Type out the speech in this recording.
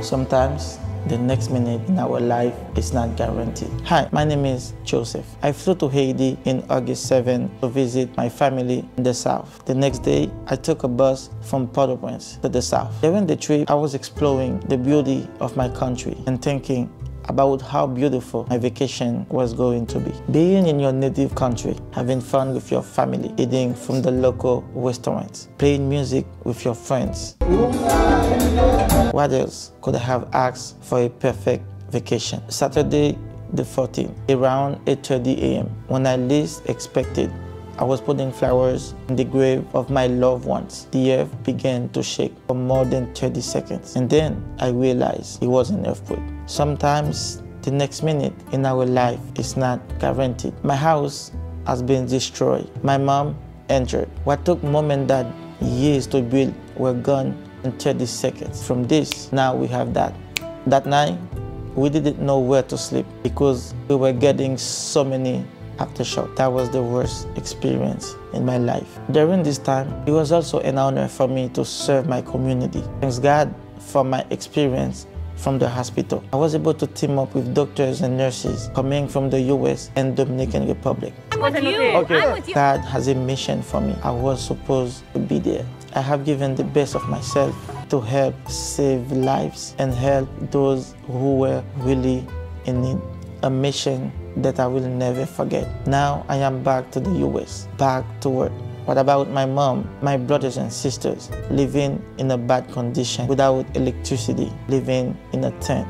Sometimes the next minute in our life is not guaranteed. Hi, my name is Joseph. I flew to Haiti in August 7 to visit my family in the south. The next day, I took a bus from Port-au-Prince to the south. During the trip, I was exploring the beauty of my country and thinking about how beautiful my vacation was going to be. Being in your native country, having fun with your family, eating from the local restaurants, playing music with your friends. What else could I have asked for a perfect vacation? Saturday the 14th, around 8:30 a.m., when I least expected, I was putting flowers in the grave of my loved ones. The earth began to shake for more than 30 seconds. And then I realized it was an earthquake. Sometimes the next minute in our life is not guaranteed. My house has been destroyed. My mom injured. What took mom and dad years to build were gone in 30 seconds. From this, now we have that. That night, we didn't know where to sleep because we were getting so many aftershock. That was the worst experience in my life. During this time, it was also an honor for me to serve my community. Thanks God for my experience from the hospital. I was able to team up with doctors and nurses coming from the US and Dominican Republic. I'm with you. Okay. I'm with you. God has a mission for me. I was supposed to be there. I have given the best of myself to help save lives and help those who were really in need. A mission that I will never forget. Now I am back to the US, back to work. What about my mom, my brothers and sisters living in a bad condition without electricity, living in a tent?